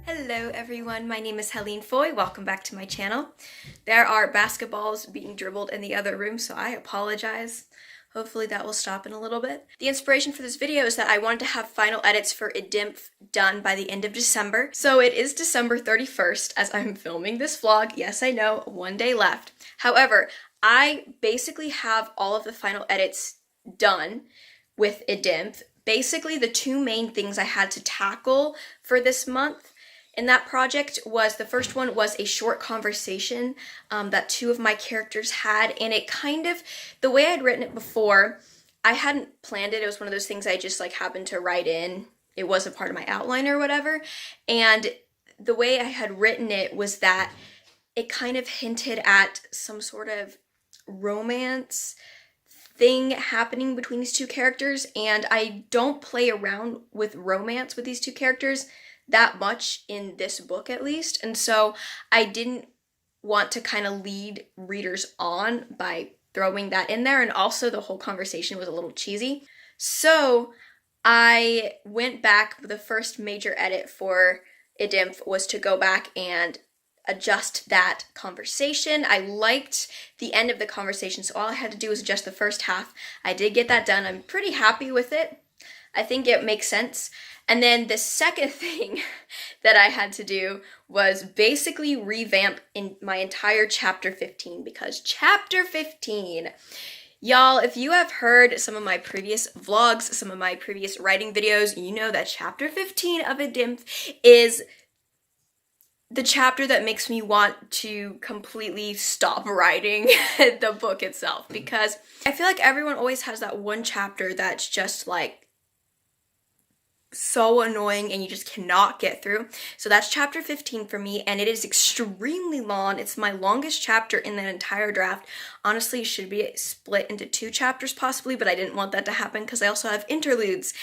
Hello everyone, my name is Helene Foy. Welcome back to my channel. There are basketballs being dribbled in the other room, so I apologize. Hopefully that will stop in a little bit. The inspiration for this video is that I wanted to have final edits for IDimF done by the end of December. So it is December 31st as I'm filming this vlog. Yes, I know, one day left. However, I basically have all of the final edits done with IDimF. Basically, the two main things I had to tackle for this month in that project was, the first one was a short conversation that two of my characters had, and it kind of, the way I'd written it before, I hadn't planned it. It was one of those things I just like happened to write in. It wasn't part of my outline or whatever, and the way I had written it was that it kind of hinted at some sort of romance thing happening between these two characters, and I don't play around with romance with these two characters that much in this book, at least, and so I didn't want to kind of lead readers on by throwing that in there, and also the whole conversation was a little cheesy. So I went back. The first major edit for IDimF was to go back and adjust that conversation. I liked the end of the conversation, so all I had to do was adjust the first half. I did get that done. I'm pretty happy with it. I think it makes sense. And then the second thing that I had to do was basically revamp in my entire chapter 15, because chapter 15, y'all, if you have heard some of my previous vlogs, some of my previous writing videos, you know that chapter 15 of IDimF is the chapter that makes me want to completely stop writing the book itself, because I feel like everyone always has that one chapter that's just like so annoying and you just cannot get through. So that's chapter 15 for me, and it is extremely long. It's my longest chapter in the entire draft. Honestly, it should be split into 2 chapters possibly, but I didn't want that to happen because I also have interludes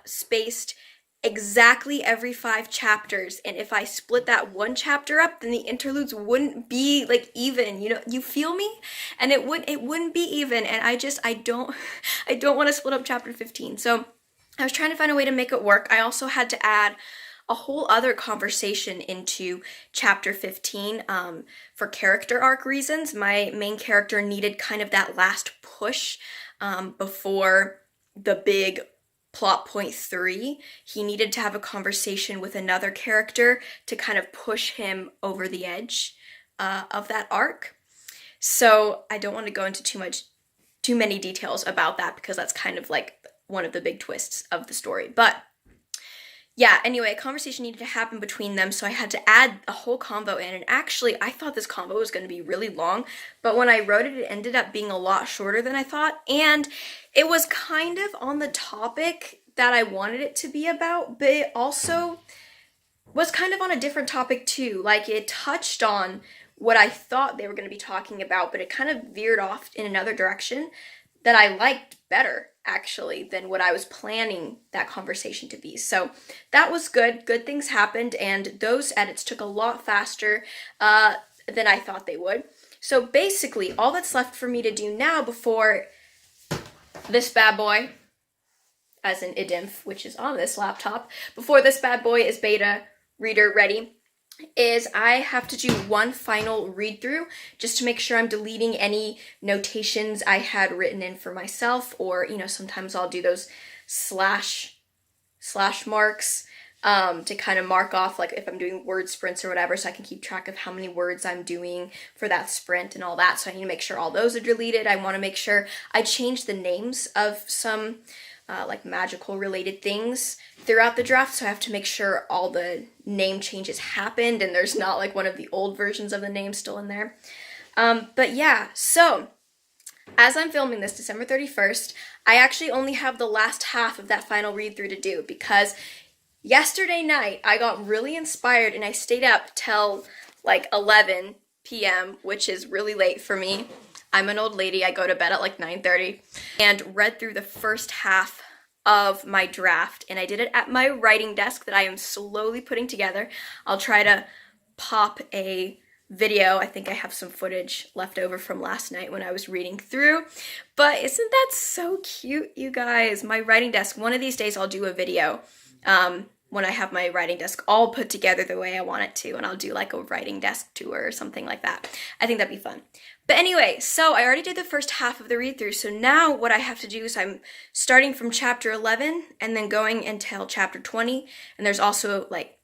spaced exactly every 5 chapters, and if I split that one chapter up, then the interludes wouldn't be like even, you know, you feel me? And it wouldn't be even, and I don't want to split up chapter 15. So I was trying to find a way to make it work. I also had to add a whole other conversation into chapter 15 for character arc reasons. My main character needed kind of that last push before the big plot point 3. He needed to have a conversation with another character to kind of push him over the edge of that arc. So I don't want to go into too many details about that, because that's kind of like one of the big twists of the story. But yeah, anyway, a conversation needed to happen between them, so I had to add a whole convo in, and actually I thought this convo was going to be really long, but when I wrote it, it ended up being a lot shorter than I thought, and it was kind of on the topic that I wanted it to be about, but it also was kind of on a different topic too. Like, it touched on what I thought they were going to be talking about, but it kind of veered off in another direction that I liked better, actually, than what I was planning that conversation to be. So that was good. Good things happened, and those edits took a lot faster than I thought they would. So basically, all that's left for me to do now before this bad boy, as in IDimF, which is on this laptop, before this bad boy is beta reader ready, is I have to do one final read through just to make sure I'm deleting any notations I had written in for myself, or, you know, sometimes I'll do those slash marks to kind of mark off, like if I'm doing word sprints or whatever, so I can keep track of how many words I'm doing for that sprint and all that. So I need to make sure all those are deleted. I want to make sure I change the names of some like magical related things throughout the draft, so I have to make sure all the name changes happened and there's not like one of the old versions of the name still in there. But yeah, so as I'm filming this December 31st, I actually only have the last half of that final read through to do, because yesterday night I got really inspired and I stayed up till like 11 p.m., which is really late for me. I'm an old lady, I go to bed at like 9:30, and read through the first half of my draft, and I did it at my writing desk that I am slowly putting together. I'll try to pop a video. I think I have some footage left over from last night when I was reading through, but isn't that so cute, you guys? My writing desk, one of these days I'll do a video when I have my writing desk all put together the way I want it to, and I'll do like a writing desk tour or something like that. I think that'd be fun. But anyway, so I already did the first half of the read through, so now what I have to do is I'm starting from chapter 11 and then going until chapter 20, and there's also like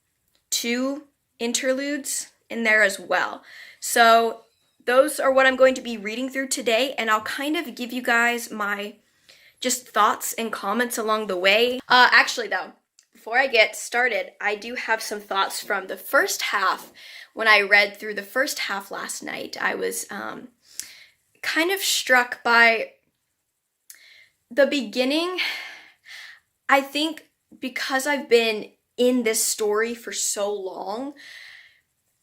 2 interludes in there as well. So those are what I'm going to be reading through today, and I'll kind of give you guys my just thoughts and comments along the way. Actually though, before I get started, I do have some thoughts from the first half. When I read through the first half last night, I was kind of struck by the beginning. I think because I've been in this story for so long,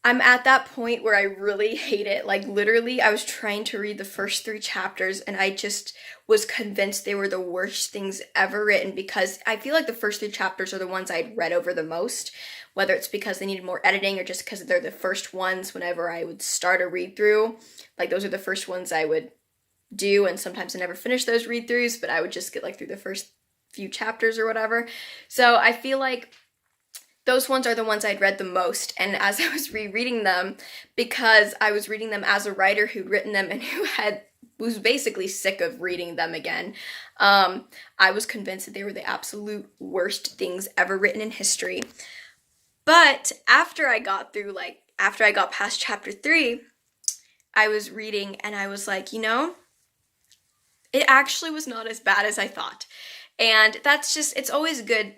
I'm at that point where I really hate it. Like literally, I was trying to read the first 3 chapters and I just was convinced they were the worst things ever written, because I feel like the first 3 chapters are the ones I'd read over the most, whether it's because they needed more editing or just because they're the first ones whenever I would start a read through. Like those are the first ones I would do, and sometimes I never finish those read throughs, but I would just get like through the first few chapters or whatever. So I feel like those ones are the ones I'd read the most, and as I was rereading them, because I was reading them as a writer who'd written them and who was basically sick of reading them again, I was convinced that they were the absolute worst things ever written in history. But after I got past chapter 3, I was reading and I was like, you know, it actually was not as bad as I thought. And that's just, it's always good,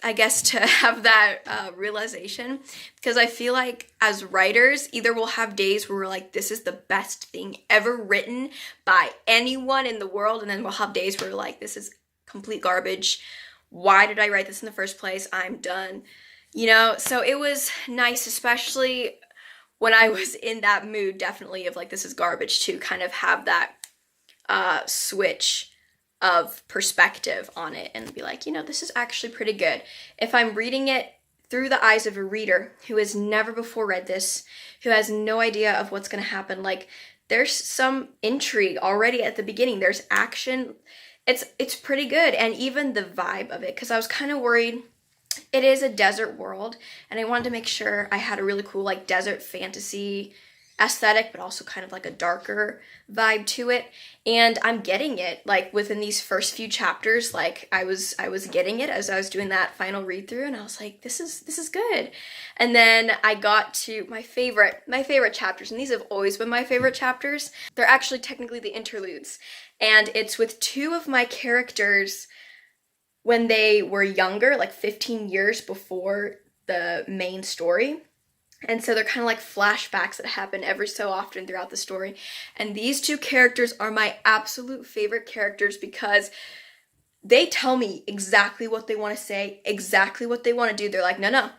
I guess, to have that realization, because I feel like as writers, either we'll have days where we're like, this is the best thing ever written by anyone in the world, and then we'll have days where we're like, this is complete garbage. Why did I write this in the first place? I'm done. You know, so it was nice, especially when I was in that mood, definitely, of like, this is garbage, to kind of have that switch of perspective on it and be like, you know, this is actually pretty good. If I'm reading it through the eyes of a reader who has never before read this, who has no idea of what's going to happen, like there's some intrigue already at the beginning, there's action, it's pretty good. And even the vibe of it, because I was kind of worried, it is a desert world and I wanted to make sure I had a really cool like desert fantasy aesthetic, but also kind of like a darker vibe to it, and I'm getting it. Like within these first few chapters, like I was getting it as I was doing that final read through, and I was like, this is good. And then I got to my favorite chapters, and these have always been my favorite chapters. They're actually technically the interludes, and it's with 2 of my characters when they were younger, like 15 years before the main story. And so they're kind of like flashbacks that happen every so often throughout the story. And these 2 characters are my absolute favorite characters, because they tell me exactly what they want to say, exactly what they want to do. They're like, no,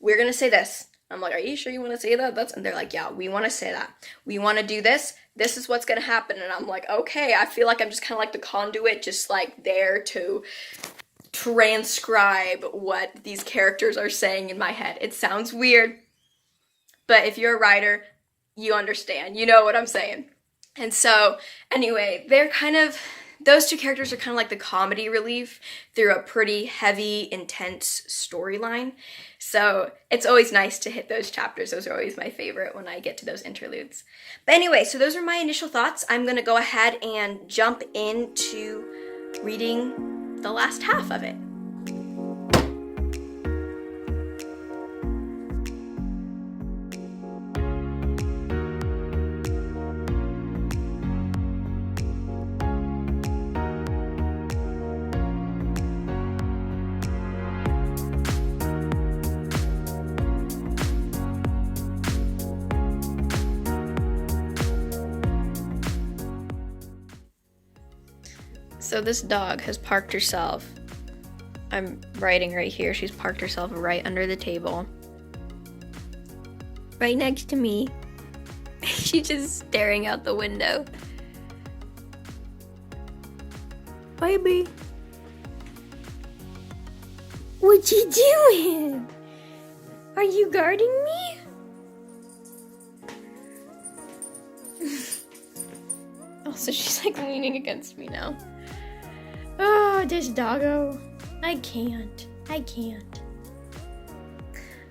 we're going to say this. I'm like, are you sure you want to say that? And they're like, yeah, we want to say that. We want to do this. This is what's going to happen. And I'm like, okay, I feel like I'm just kind of like the conduit, just like there to transcribe what these characters are saying in my head. It sounds weird, but if you're a writer, you understand. You know what I'm saying. And so, anyway, those two characters are kind of like the comedy relief through a pretty heavy, intense storyline. So it's always nice to hit those chapters. Those are always my favorite when I get to those interludes. But anyway, so those are my initial thoughts. I'm going to go ahead and jump into reading the last half of it. So this dog has parked herself. I'm writing right here. She's parked herself right under the table. Right next to me. She's just staring out the window. Baby. What you doing? Are you guarding me? Oh, so she's like leaning against me now. Oh, this doggo. I can't.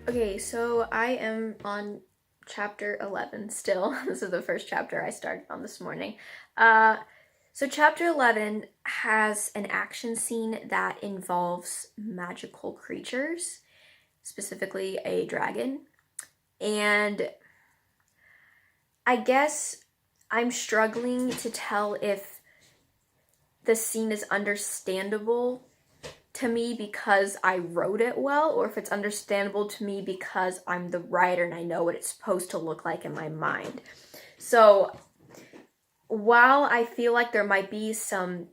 Okay, so I am on chapter 11 still. This is the first chapter I started on this morning. So chapter 11 has an action scene that involves magical creatures, specifically a dragon. And I guess I'm struggling to tell if the scene is understandable to me because I wrote it well, or if it's understandable to me because I'm the writer and I know what it's supposed to look like in my mind. So while I feel like there might be some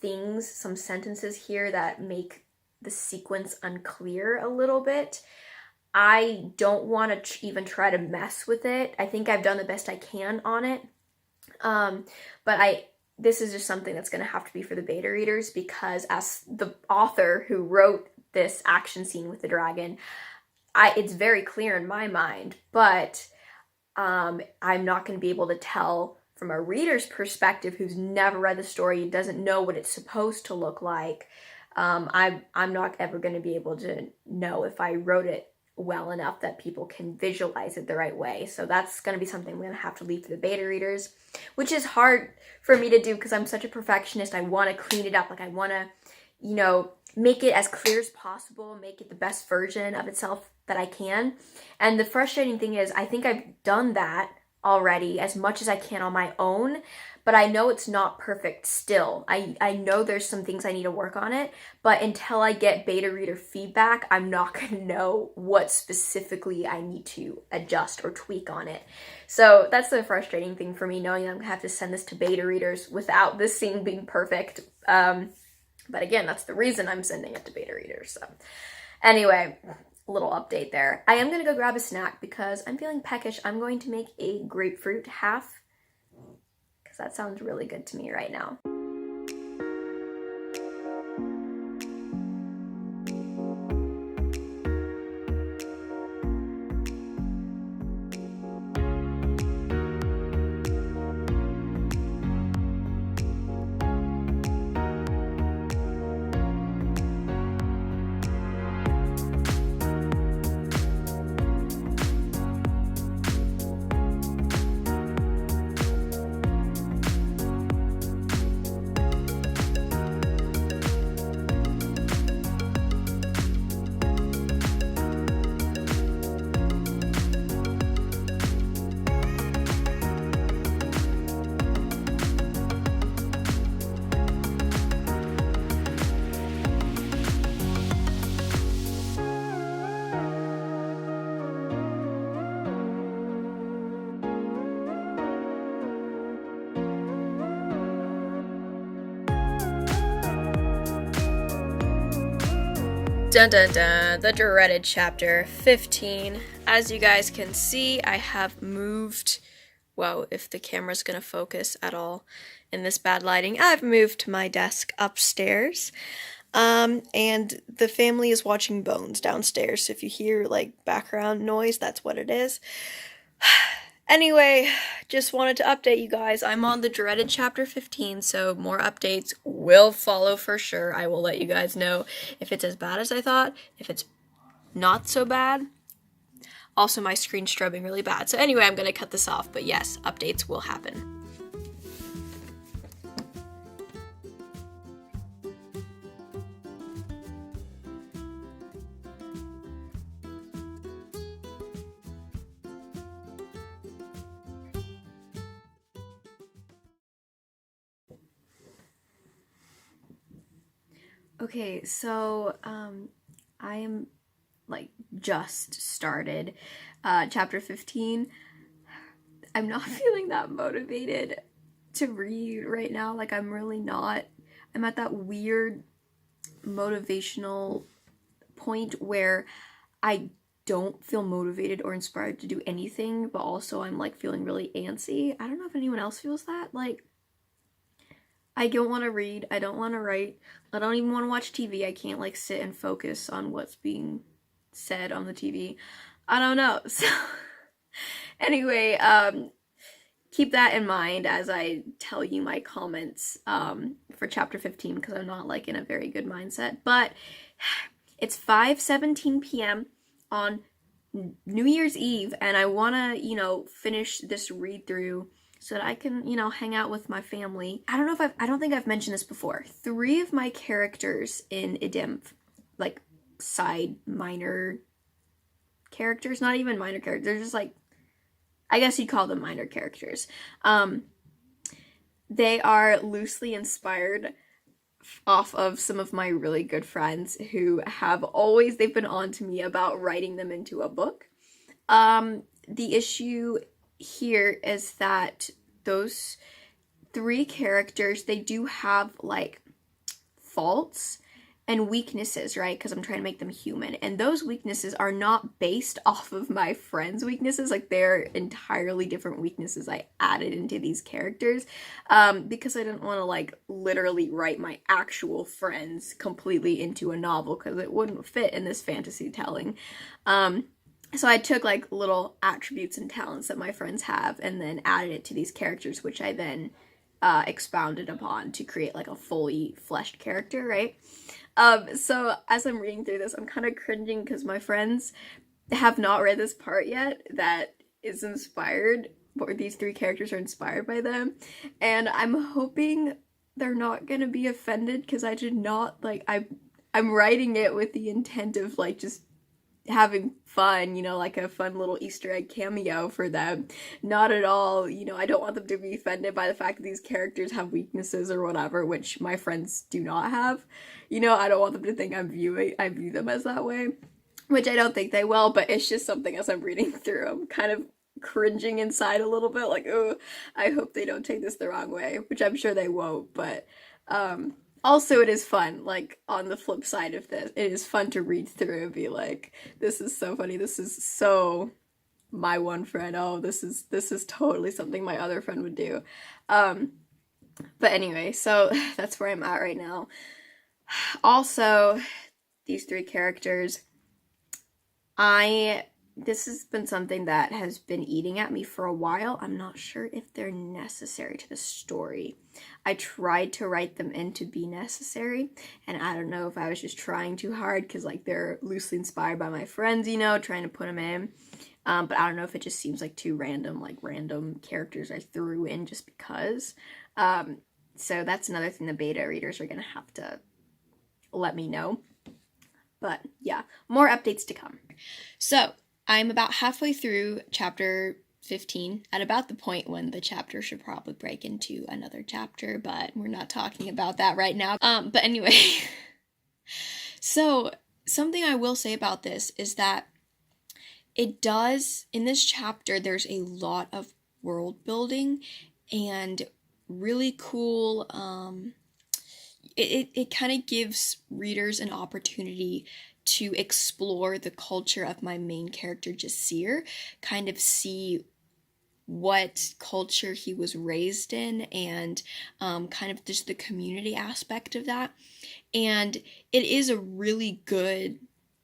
sentences here that make the sequence unclear a little bit, I don't want to even try to mess with it. I think I've done the best I can on it. But this is just something that's going to have to be for the beta readers, because as the author who wrote this action scene with the dragon, it's very clear in my mind, but I'm not going to be able to tell from a reader's perspective who's never read the story, doesn't know what it's supposed to look like. I'm not ever going to be able to know if I wrote it well enough that people can visualize it the right way. So that's going to be something we're going to have to leave for the beta readers, which is hard for me to do because I'm such a perfectionist. I want to clean it up. Like I want to, make it as clear as possible, make it the best version of itself that I can. And the frustrating thing is I think I've done that already as much as I can on my own, but I know it's not perfect still. I know there's some things I need to work on it, but until I get beta reader feedback, I'm not going to know what specifically I need to adjust or tweak on it. So that's the frustrating thing for me, knowing I'm going to have to send this to beta readers without this scene being perfect. But again, that's the reason I'm sending it to beta readers. So anyway, a little update there. I am going to go grab a snack because I'm feeling peckish. I'm going to make a grapefruit half because that sounds really good to me right now. Dun dun dun, the dreaded chapter 15. As you guys can see, I have moved, well, if the camera's gonna focus at all in this bad lighting, I've moved my desk upstairs. And the family is watching Bones downstairs, so if you hear, like, background noise, that's what it is. Anyway, just wanted to update you guys. I'm on the dreaded chapter 15, so more updates will follow for sure. I will let you guys know if it's as bad as I thought, if it's not so bad. Also, my screen's strubbing really bad. So anyway, I'm going to cut this off, but yes, updates will happen. Okay, so I am like just started chapter 15. I'm not feeling that motivated to read right now. Like, I'm really not. I'm at that weird motivational point where I don't feel motivated or inspired to do anything, but also I'm like feeling really antsy. I don't know if anyone else feels that. Like, I don't want to read, I don't want to write, I don't even want to watch TV. I can't like sit and focus on what's being said on the TV. I don't know. So anyway, keep that in mind as I tell you my comments for chapter 15, because I'm not like in a very good mindset. But it's 5:17 p.m. on New Year's Eve, and I want to, finish this read through so that I can, hang out with my family. I don't think I've mentioned this before. 3 of my characters in IDimF, like side minor characters, not even minor characters, they're just like, I guess you'd call them minor characters. They are loosely inspired off of some of my really good friends who they've been on to me about writing them into a book. The issue here is that those 3 characters, they do have like faults and weaknesses, right? Because I'm trying to make them human. And those weaknesses are not based off of my friends' weaknesses. Like, they're entirely different weaknesses I added into these characters because I didn't want to like literally write my actual friends completely into a novel because it wouldn't fit in this fantasy telling. So I took like little attributes and talents that my friends have and then added it to these characters, which I then expounded upon to create like a fully fleshed character, right? So as I'm reading through this, I'm kind of cringing because my friends have not read this part yet that is inspired, or these 3 characters are inspired by them, and I'm hoping they're not gonna be offended because I did not, like, I'm writing it with the intent of like just having fun, like a fun little Easter egg cameo for them. Not at all, I don't want them to be offended by the fact that these characters have weaknesses or whatever, which my friends do not have. I don't want them to think I view them as that way, which I don't think they will, but it's just something as I'm reading through, I'm kind of cringing inside a little bit, like, oh, I hope they don't take this the wrong way, which I'm sure they won't, but also, it is fun, like, on the flip side of this, it is fun to read through and be like, this is so funny, this is so my one friend, oh, this is totally something my other friend would do. But anyway, so that's where I'm at right now. Also, these 3 characters, this has been something that has been eating at me for a while. I'm not sure if they're necessary to the story. I tried to write them in to be necessary, and I don't know if I was just trying too hard because like they're loosely inspired by my friends, trying to put them in. But I don't know if it just seems like too random characters I threw in just because. So that's another thing the beta readers are gonna have to let me know. But yeah, more updates to come. So I'm about halfway through chapter 15, at about the point when the chapter should probably break into another chapter, but we're not talking about that right now. But anyway, so something I will say about this is that it does, in this chapter, there's a lot of world building and really cool, it kind of gives readers an opportunity to explore the culture of my main character, Jasir, kind of see what culture he was raised in and kind of just the community aspect of that. And it is a really good,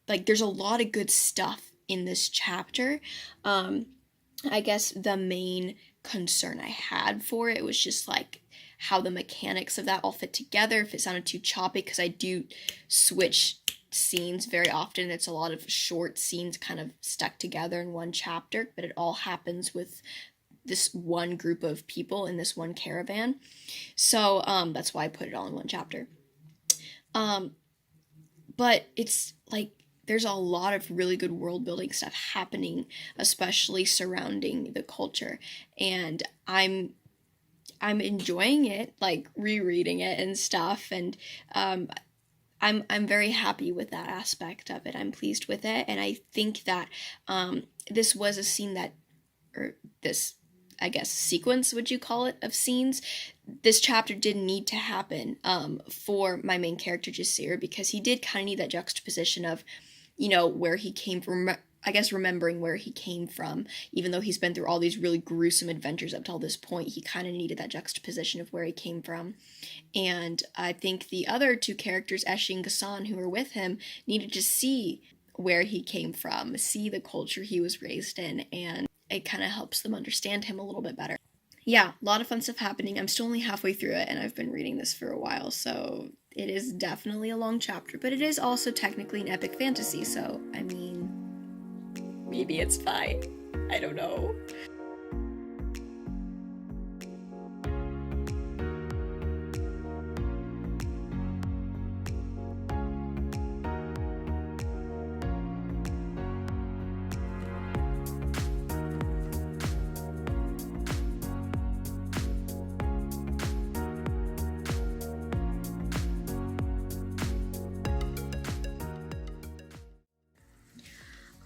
like, there's a lot of good stuff in this chapter. I guess the main concern I had for it was just like how the mechanics of that all fit together, if it sounded too choppy, because I do switch scenes very often. It's a lot of short scenes kind of stuck together in one chapter, but it all happens with this one group of people in this one caravan. So that's why I put it all in one chapter. But it's like there's a lot of really good world building stuff happening, especially surrounding the culture, and I'm enjoying it, like rereading it and stuff, and I'm very happy with that aspect of it. I'm pleased with it, and I think that this was a scene that, or this, I guess, sequence, would you call it, of scenes. This chapter didn't need to happen for my main character, Jasir, because he did kind of need that juxtaposition of, you know, where he came from, I guess remembering where he came from, even though he's been through all these really gruesome adventures up till this point, he kind of needed that juxtaposition of where he came from. And I think the other two characters, Eshi and Ghassan, who were with him, needed to see where he came from, see the culture he was raised in, and it kind of helps them understand him a little bit better. Yeah, a lot of fun stuff happening. I'm still only halfway through it, and I've been reading this for a while, so it is definitely a long chapter, but it is also technically an epic fantasy, so, I mean, maybe it's fine. I don't know.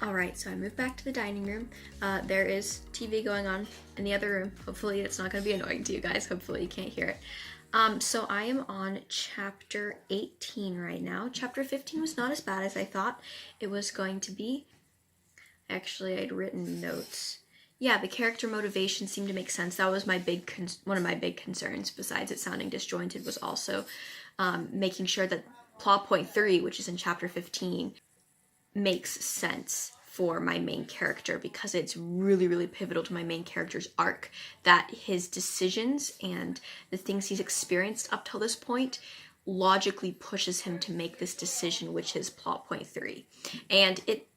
Alright, so I moved back to the dining room. There is TV going on in the other room. Hopefully it's not going to be annoying to you guys. Hopefully you can't hear it. So I am on chapter 18 right now. Chapter 15 was not as bad as I thought it was going to be. Actually, I'd written notes. Yeah, the character motivation seemed to make sense. That was my one of my big concerns, besides it sounding disjointed, was also making sure that plot point 3, which is in chapter 15, makes sense for my main character, because it's really, really pivotal to my main character's arc, that his decisions and the things he's experienced up till this point logically pushes him to make this decision, which is plot point 3. And it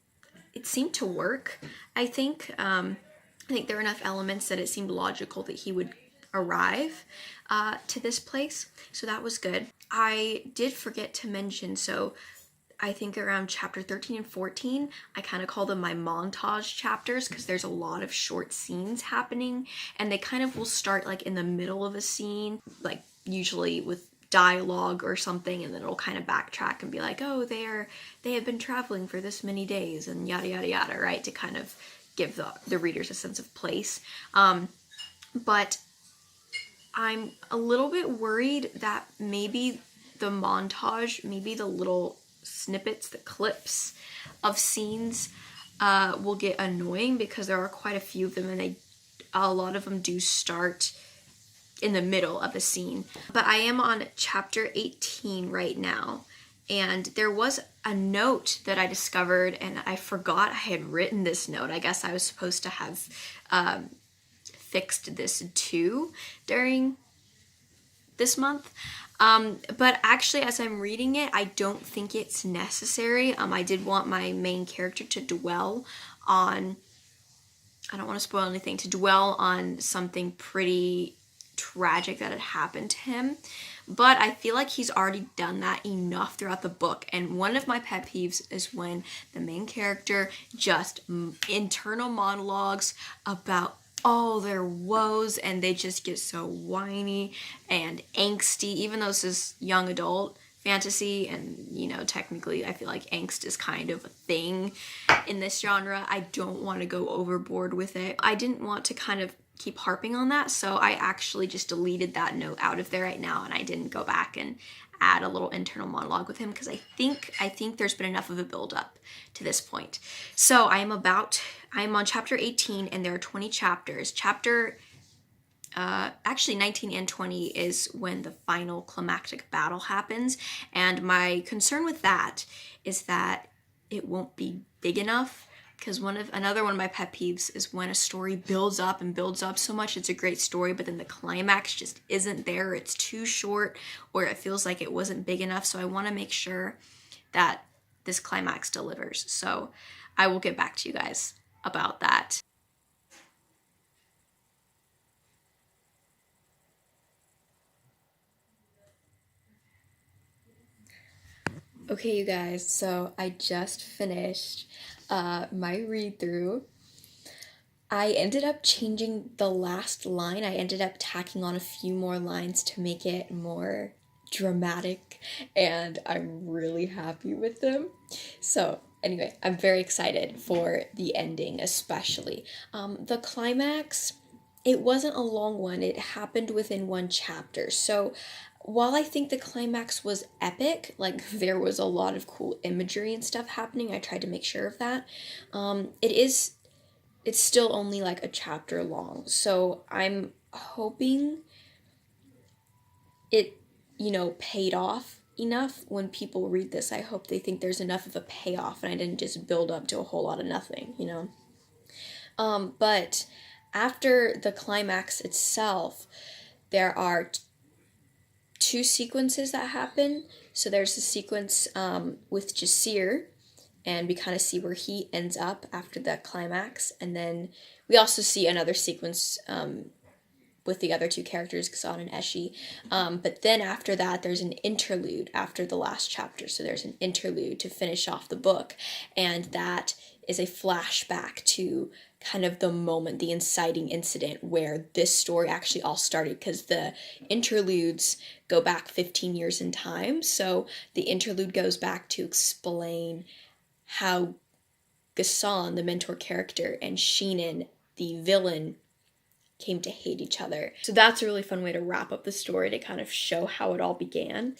seemed to work, I think. I think there were enough elements that it seemed logical that he would arrive to this place, so that was good. I did forget to mention, so I think around chapter 13 and 14, I kind of call them my montage chapters, because there's a lot of short scenes happening, and they kind of will start like in the middle of a scene, like usually with dialogue or something, and then it'll kind of backtrack and be like, oh, they have been traveling for this many days, and yada yada yada, right, to kind of give the readers a sense of place. But I'm a little bit worried that maybe the montage, maybe the little snippets, the clips of scenes will get annoying, because there are quite a few of them, and a lot of them do start in the middle of a scene. But I am on chapter 18 right now, and there was a note that I discovered, and I forgot I had written this note. I guess I was supposed to have fixed this too during this month. But actually, as I'm reading it, I don't think it's necessary. I did want my main character to dwell on, I don't want to spoil anything, to dwell on something pretty tragic that had happened to him. But I feel like he's already done that enough throughout the book. And one of my pet peeves is when the main character just internal monologues about all their woes, and they just get so whiny and angsty, even though this is young adult fantasy, and, you know, technically I feel like angst is kind of a thing in this genre. I don't want to go overboard with it. I didn't want to kind of keep harping on that, so I actually just deleted that note out of there right now, and I didn't go back and add a little internal monologue with him, because I think there's been enough of a build up to this point. So I'm on chapter 18, and there are 20 chapters. Actually 19 and 20 is when the final climactic battle happens, and my concern with that is that it won't be big enough because another one of my pet peeves is when a story builds up and builds up so much, it's a great story, but then the climax just isn't there. It's too short, or it feels like it wasn't big enough. So I want to make sure that this climax delivers. So I will get back to you guys about that. Okay, you guys, so I just finished my read through. I ended up changing the last line. I ended up tacking on a few more lines to make it more dramatic, and I'm really happy with them. So anyway, I'm very excited for the ending, especially. The climax, it wasn't a long one. It happened within one chapter. So while I think the climax was epic, like there was a lot of cool imagery and stuff happening, I tried to make sure of that. It's still only like a chapter long. So I'm hoping it, paid off enough when people read this. I hope they think there's enough of a payoff and I didn't just build up to a whole lot of nothing, But after the climax itself, there are two sequences that happen. So there's a sequence with Jasir, and we kind of see where he ends up after the climax. And then we also see another sequence with the other two characters, Ghassan and Eshi. But then after that, there's an interlude after the last chapter. So there's an interlude to finish off the book. And that is a flashback to kind of the moment, the inciting incident where this story actually all started, because the interludes go back 15 years in time. So the interlude goes back to explain how Ghassan, the mentor character, and Sheenan, the villain, came to hate each other. So that's a really fun way to wrap up the story, to kind of show how it all began.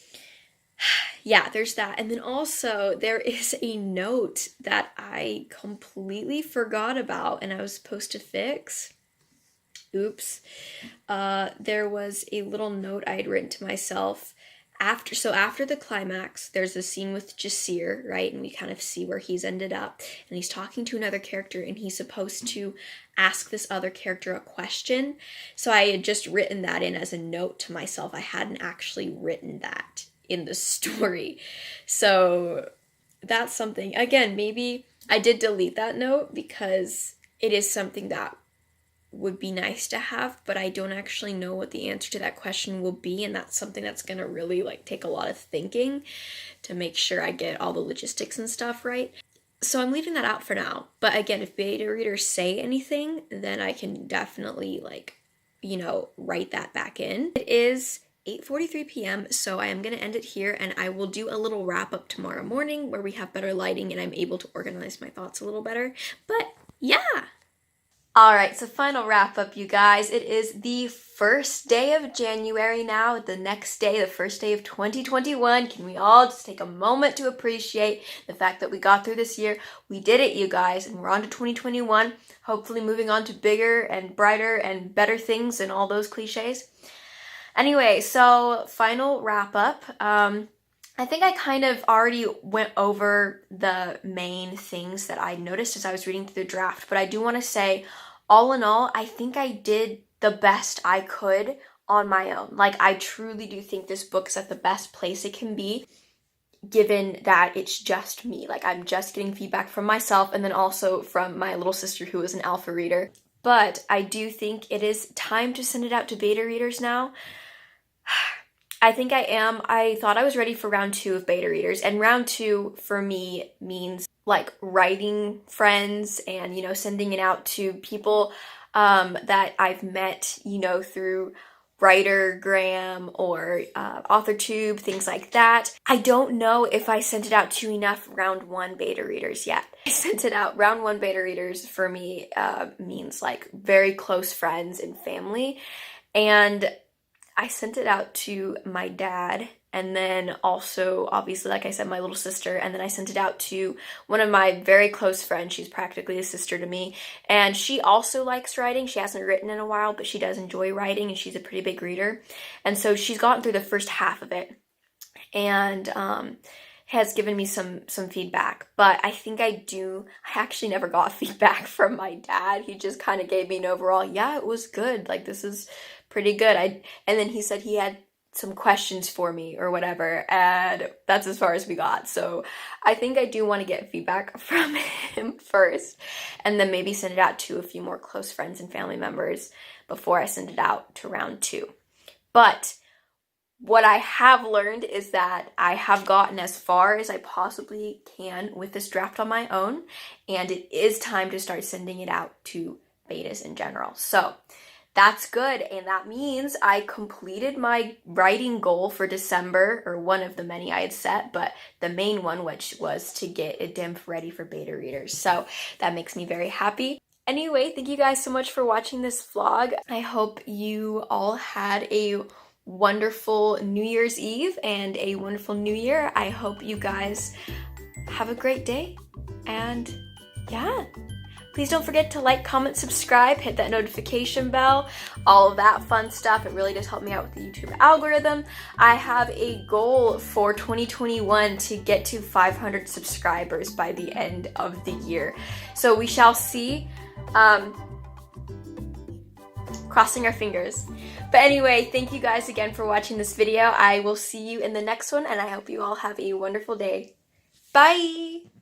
Yeah, there's that. And then also there is a note that I completely forgot about and I was supposed to fix. Oops. There was a little note I had written to myself after the climax. There's a scene with Jasir, right? And we kind of see where he's ended up. And he's talking to another character and he's supposed to ask this other character a question. So I had just written that in as a note to myself. I hadn't actually written that in the story. So that's something. Again, maybe I did delete that note because it is something that would be nice to have, but I don't actually know what the answer to that question will be, and that's something that's going to really take a lot of thinking to make sure I get all the logistics and stuff right. So I'm leaving that out for now. But again, if beta readers say anything, then I can definitely write that back in. It is 8:43 p.m. so I am going to end it here, and I will do a little wrap up tomorrow morning where we have better lighting and I'm able to organize my thoughts a little better. But yeah. Alright, so final wrap up, you guys. It is the first day of January now, the next day, the first day of 2021. Can we all just take a moment to appreciate the fact that we got through this year? We did it, you guys, and we're on to 2021, hopefully moving on to bigger and brighter and better things and all those cliches. Anyway, so final wrap up. I think I kind of already went over the main things that I noticed as I was reading through the draft, but I do want to say, all in all, I think I did the best I could on my own. I truly do think this book is at the best place it can be, given that it's just me. I'm just getting feedback from myself and then also from my little sister who is an alpha reader. But I do think it is time to send it out to beta readers now. I think I am. I thought I was ready for round 2 of beta readers, and round 2 for me means writing friends and, sending it out to people that I've met, through Writergram or AuthorTube, things like that. I don't know if I sent it out to enough round 1 beta readers yet. I sent it out. Round 1 beta readers for me means very close friends and family, and I sent it out to my dad, and then also, obviously, like I said, my little sister, and then I sent it out to one of my very close friends. She's practically a sister to me, and she also likes writing. She hasn't written in a while, but she does enjoy writing, and she's a pretty big reader, and so she's gotten through the first half of it, and has given me some feedback, but I think I actually never got feedback from my dad. He just kind of gave me an overall, yeah, it was good, like this is pretty good. And then he said he had some questions for me or whatever, and that's as far as we got. So I think I do want to get feedback from him first, and then maybe send it out to a few more close friends and family members before I send it out to round 2. But what I have learned is that I have gotten as far as I possibly can with this draft on my own, and it is time to start sending it out to betas in general. So that's good, and that means I completed my writing goal for December, or one of the many I had set, but the main one, which was to get IDimF ready for beta readers. So that makes me very happy. Anyway, thank you guys so much for watching this vlog. I hope you all had a wonderful New Year's Eve and a wonderful New Year. I hope you guys have a great day, and yeah. Please don't forget to like, comment, subscribe, hit that notification bell, all of that fun stuff. It really does help me out with the YouTube algorithm. I have a goal for 2021 to get to 500 subscribers by the end of the year. So we shall see. Crossing our fingers. But anyway, thank you guys again for watching this video. I will see you in the next one, and I hope you all have a wonderful day. Bye!